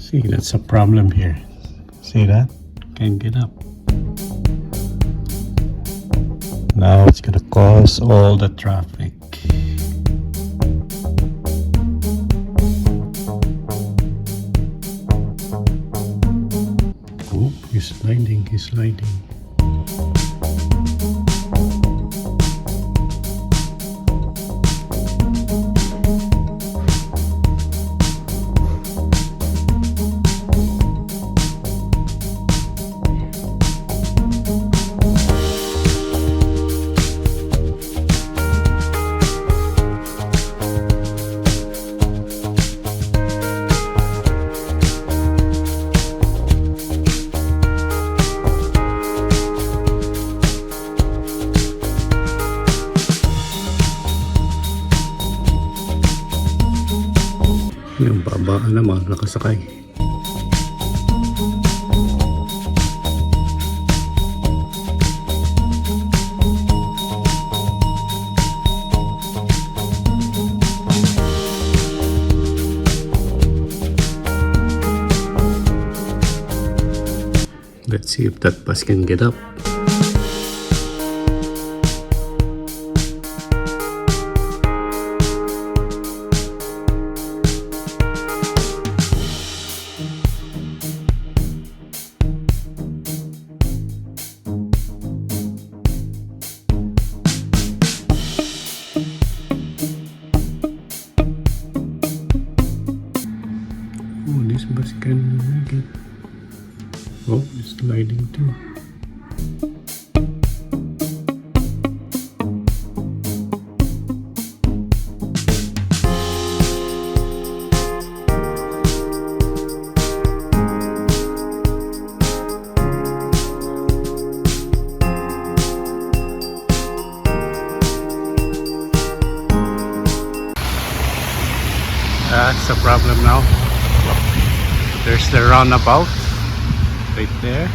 See, that's a problem here. See that? Can't get up. Now it's gonna cause all the traffic. Oh, he's sliding, he's sliding. Yung baba naman nakasakay. Let's see if that bus can get up. Oh, this bus can make it. Oh, it's sliding too. That's the problem now. There's the roundabout right there.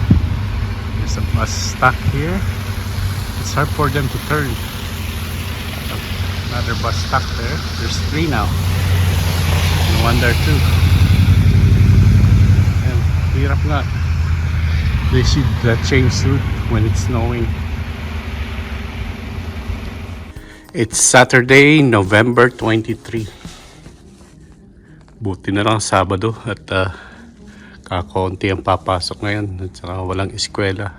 There's a bus stuck here. It's hard for them to turn. Another bus stuck there. There's 3 now. And 1 there too. And hirap nga. They should change route when it's snowing. It's Saturday, November 23. Buti na lang Sabado at kakaunti ang papasok ngayon at saka walang eskwela.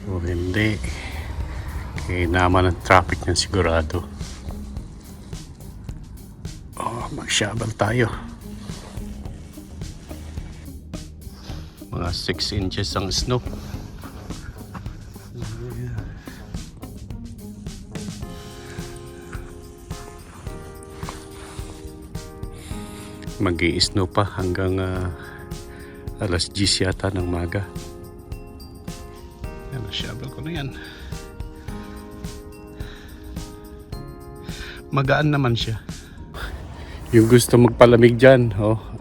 O hindi, kaya naman ang traffic niyan sigurado. Mag-shovel tayo. Mga 6 inches ang snow. Mag-i-snow pa hanggang alas 10 yata ng maga. Yan, shovel ko na yan. Magaan naman siya. Yung gusto magpalamig dyan,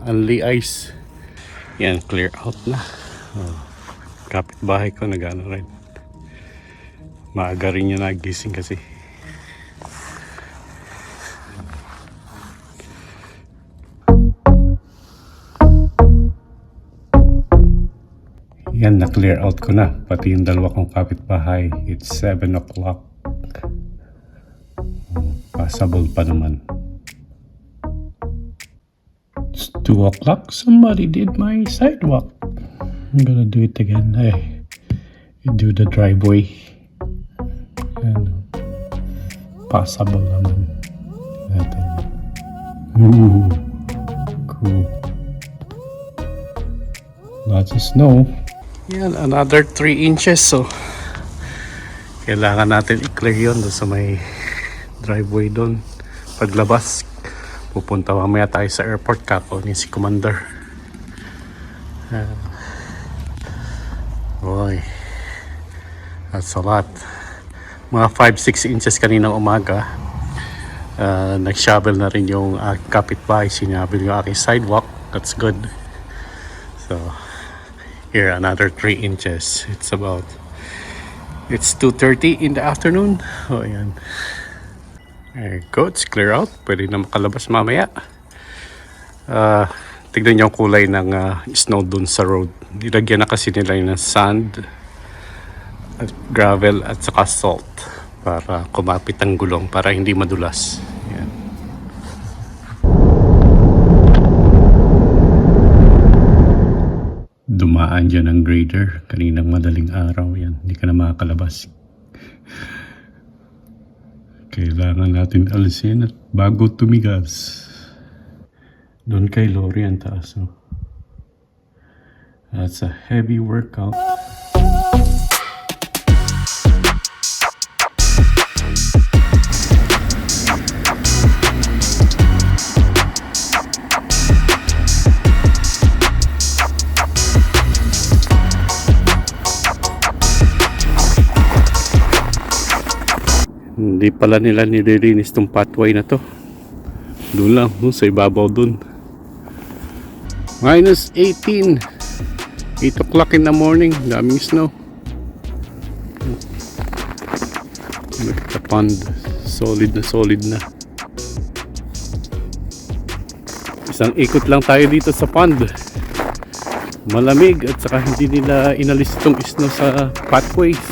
only ice. Yan, clear out na. Kapitbahay ko nag-ano rin. Maaga rin niya nagising kasi. Yan, na-clear out ko na. Pati yung dalawa kong kapitbahay. It's 7 o'clock. Passable pa naman. It's 2 o'clock. Somebody did my sidewalk. I'm gonna do it again. Hey, you do the driveway. And passable naman. Ooh, cool. Lots of snow. Yan, another 3 inches. So, kailangan natin i-clear yun doon sa may driveway doon. Paglabas, pupunta mamaya tayo sa airport. Kakunin si Commander. Boy, that's a lot. Mga 5-6 inches kaninang umaga. Nag-shovel na rin yung kapitbahay. Sinabil yung aking sidewalk. That's good. So, here, another 3 inches. It's 2:30 in the afternoon. Oh, ayan. There you go. It's clear out. Pwede na makalabas mamaya. Tignan niyo ang kulay ng snow dun sa road. Nilagyan na kasi nila yun ng sand, at gravel at saka salt para kumapit ang gulong para hindi madulas. Yan. Dumaan dyan ang grader kaninang madaling araw. Yan, hindi ka na makakalabas. Kailangan natin alisin at bago tumigas. Doon kay Lori ang taas. Oh. That's a heavy workout. Hindi pala nila nililinis tong pathway na to. Doon lang, doon sa ibabaw doon. Minus 18. 8 o'clock in the morning. Daming snow. Look at the pond. Solid na solid na. Isang ikot lang tayo dito sa pond. Malamig at saka hindi nila inalis itong snow sa pathways.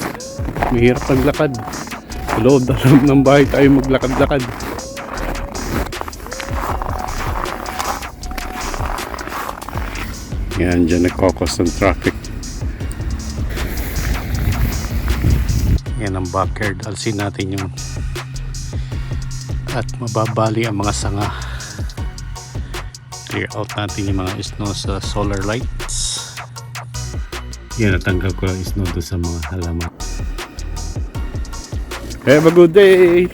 Mahirap maglakad. Sa loob ng bahay tayo maglakad-lakad. Yan, dyan nagkakos ng traffic. Yan ang backyard. Alsin natin yung at mababali ang mga sanga. Clear out natin yung mga snow sa solar lights. Yan, natanggal ko lang snow doon sa mga halaman. Have a good day!